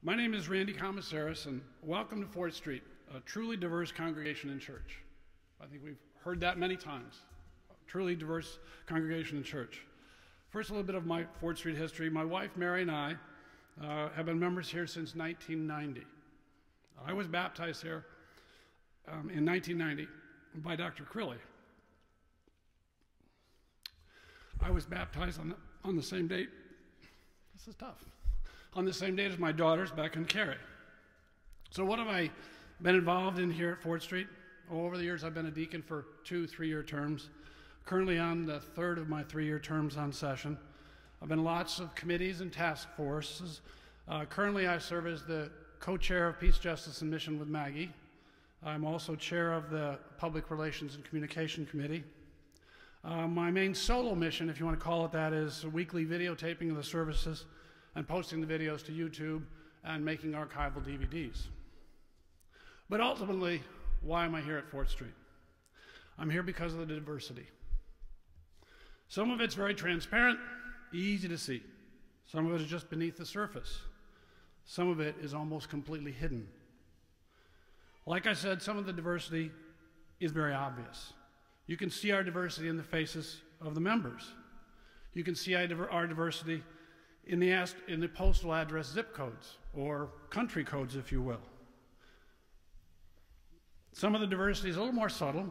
My name is Randy Commissaris, and welcome to 4th Street, a truly diverse congregation and church. I think we've heard that many times. A truly diverse congregation and church. First, a little bit of my 4th Street history. My wife, Mary, and I have been members here since 1990. I was baptized here in 1990 by Dr. Crilly. I was baptized on the same date. This is tough. On the same date as my daughters, Becca and Carrie. So what have I been involved in here at 4th Street? Over the years, I've been a deacon for 2 3-year terms. Currently on the 3rd of my 3-year terms on session. I've been in lots of committees and task forces. Currently, I serve as the co-chair of Peace, Justice, and Mission with Maggie. I'm also chair of the Public Relations and Communication Committee. My main solo mission, if you want to call it that, is weekly videotaping of the services and posting the videos to YouTube and making archival DVDs. But ultimately, why am I here at 4th Street? I'm here because of the diversity. Some of it's very transparent, easy to see. Some of it is just beneath the surface. Some of it is almost completely hidden. Like I said, some of the diversity is very obvious. You can see our diversity in the faces of the members. You can see our diversity in the postal address zip codes, or country codes, if you will. Some of the diversity is a little more subtle.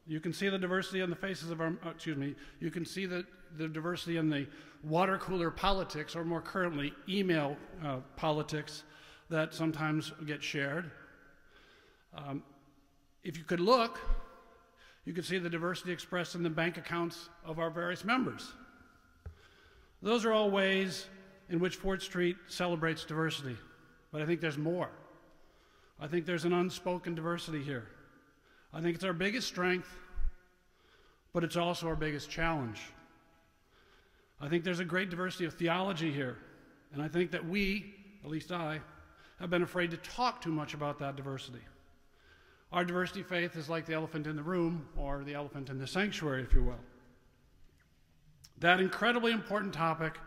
You can see the diversity on the faces of our, you can see the diversity in the water cooler politics, or more currently, email politics that sometimes get shared. If you could look, you could see the diversity expressed in the bank accounts of our various members. Those are all ways in which 4th Street celebrates diversity. But I think there's more. I think there's an unspoken diversity here. I think it's our biggest strength, but it's also our biggest challenge. I think there's a great diversity of theology here. And I think that we, at least I, have been afraid to talk too much about that diversity. Our diversity faith is like the elephant in the room, or the elephant in the sanctuary, if you will. That incredibly important topic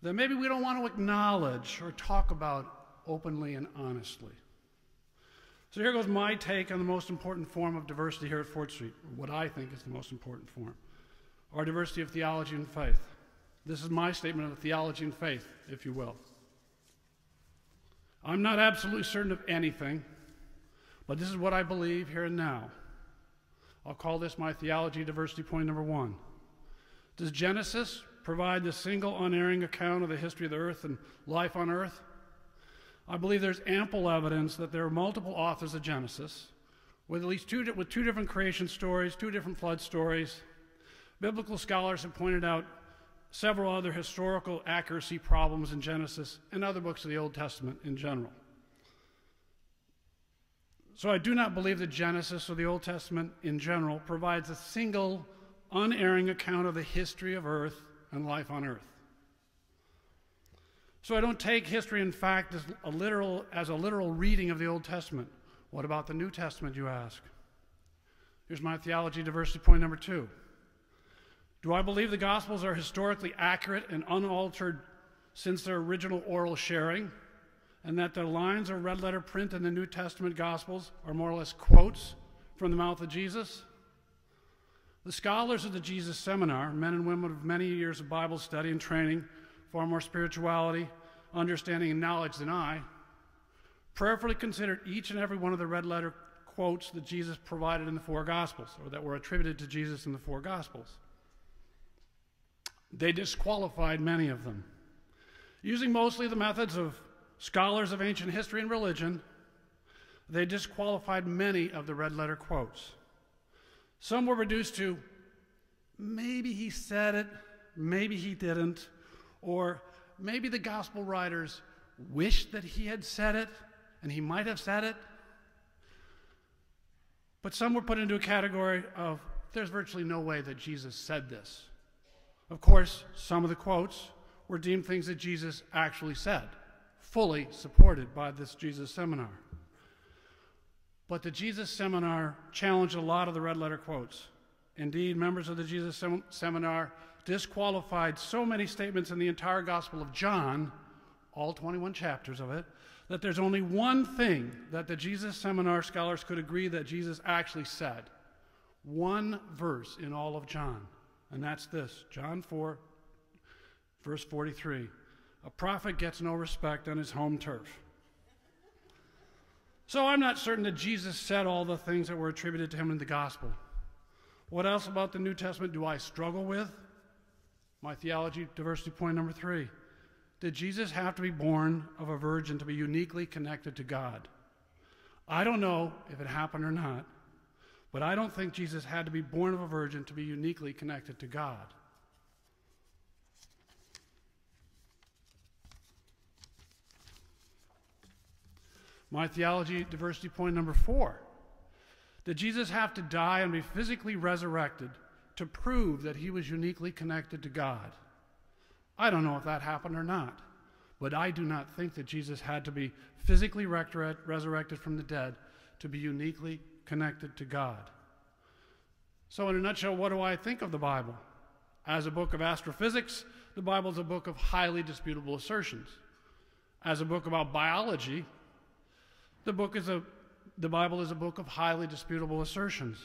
that maybe we don't want to acknowledge or talk about openly and honestly. So here goes my take on the most important form of diversity here at 4th Street, or what I think is the most important form, our diversity of theology and faith. This is my statement of theology and faith, if you will. I'm not absolutely certain of anything, but this is what I believe here and now. I'll call this my theology diversity point number 1. Does Genesis provide the single unerring account of the history of the earth and life on earth? I believe there's ample evidence that there are multiple authors of Genesis, with at least two different creation stories, 2 different flood stories. Biblical scholars have pointed out several other historical accuracy problems in Genesis and other books of the Old Testament in general. So I do not believe that Genesis or the Old Testament in general provides a single unerring account of the history of earth and life on earth. So I don't take history and fact as a literal reading of the Old Testament. What about the New Testament, you ask? Here's my theology diversity point number 2. Do I believe the Gospels are historically accurate and unaltered since their original oral sharing, and that the lines of red letter print in the New Testament Gospels are more or less quotes from the mouth of Jesus? The scholars of the Jesus Seminar, men and women of many years of Bible study and training, far more spirituality, understanding, and knowledge than I, prayerfully considered each and every one of the red letter quotes that Jesus provided in the 4 Gospels, or that were attributed to Jesus in the 4 Gospels. They disqualified many of them. Using mostly the methods of scholars of ancient history and religion, they disqualified many of the red letter quotes. Some were reduced to, maybe he said it, maybe he didn't, or maybe the gospel writers wished that he had said it, and he might have said it. But some were put into a category of, there's virtually no way that Jesus said this. Of course, some of the quotes were deemed things that Jesus actually said, fully supported by this Jesus Seminar. But the Jesus Seminar challenged a lot of the red letter quotes. Indeed, members of the Jesus Seminar disqualified so many statements in the entire Gospel of John, all 21 chapters of it, that there's only one thing that the Jesus Seminar scholars could agree that Jesus actually said. One verse in all of John, and that's this, John 4, verse 43. A prophet gets no respect on his home turf. So I'm not certain that Jesus said all the things that were attributed to him in the gospel. What else about the New Testament do I struggle with? My theology diversity point number 3. Did Jesus have to be born of a virgin to be uniquely connected to God? I don't know if it happened or not, but I don't think Jesus had to be born of a virgin to be uniquely connected to God. My theology diversity point number 4. Did Jesus have to die and be physically resurrected to prove that he was uniquely connected to God? I don't know if that happened or not, but I do not think that Jesus had to be physically resurrected from the dead to be uniquely connected to God. So in a nutshell, what do I think of the Bible? As a book of astrophysics, the Bible is a book of highly disputable assertions. As a book about biology, the Bible is a book of highly disputable assertions.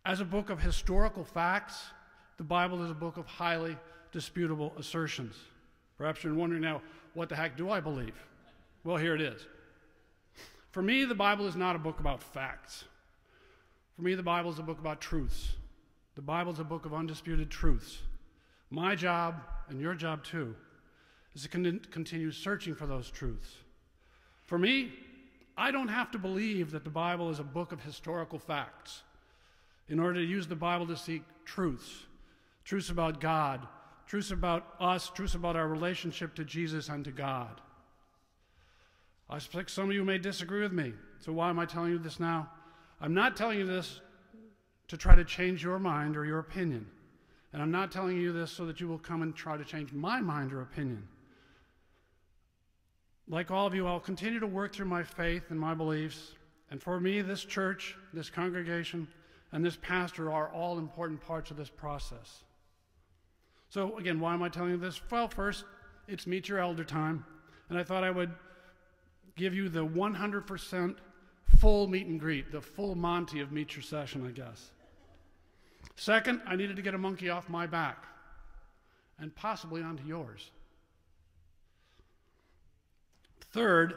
As a book of historical facts, the Bible is a book of highly disputable assertions. Perhaps you're wondering now, what the heck do I believe? Well, here it is. For me, the Bible is not a book about facts. For me, the Bible is a book about truths. The Bible is a book of undisputed truths. My job, and your job too, is to continue searching for those truths. For me, I don't have to believe that the Bible is a book of historical facts in order to use the Bible to seek truths. Truths about God, truths about us, truths about our relationship to Jesus and to God. I suspect some of you may disagree with me, so why am I telling you this now? I'm not telling you this to try to change your mind or your opinion. And I'm not telling you this so that you will come and try to change my mind or opinion. Like all of you, I'll continue to work through my faith and my beliefs. And for me, this church, this congregation, and this pastor are all important parts of this process. So again, why am I telling you this? Well, first, it's Meet Your Elder time. And I thought I would give you the 100% full meet and greet, the full Monty of Meet Your Session, I guess. Second, I needed to get a monkey off my back and possibly onto yours. Third,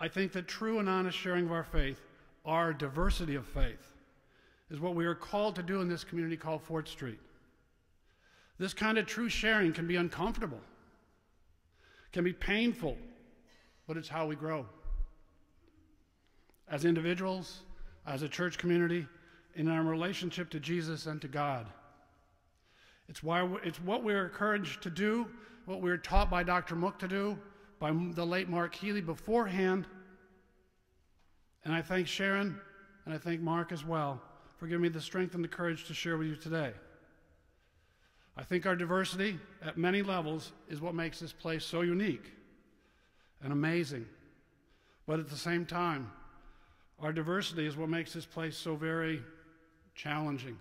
I think that true and honest sharing of our faith, our diversity of faith, is what we are called to do in this community called Fort Street. This kind of true sharing can be uncomfortable, can be painful, but it's how we grow. As individuals, as a church community, in our relationship to Jesus and to God. It's what we're encouraged to do, what we were taught by Dr. Mook to do, by the late Mark Healy beforehand. And I thank Sharon, and I thank Mark as well, for giving me the strength and the courage to share with you today. I think our diversity at many levels is what makes this place so unique and amazing. But at the same time, our diversity is what makes this place so very challenging.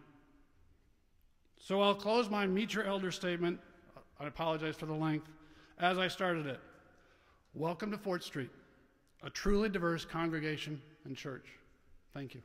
So I'll close my Meet Your Elder statement, I apologize for the length, as I started it. Welcome to Fort Street, a truly diverse congregation and church. Thank you.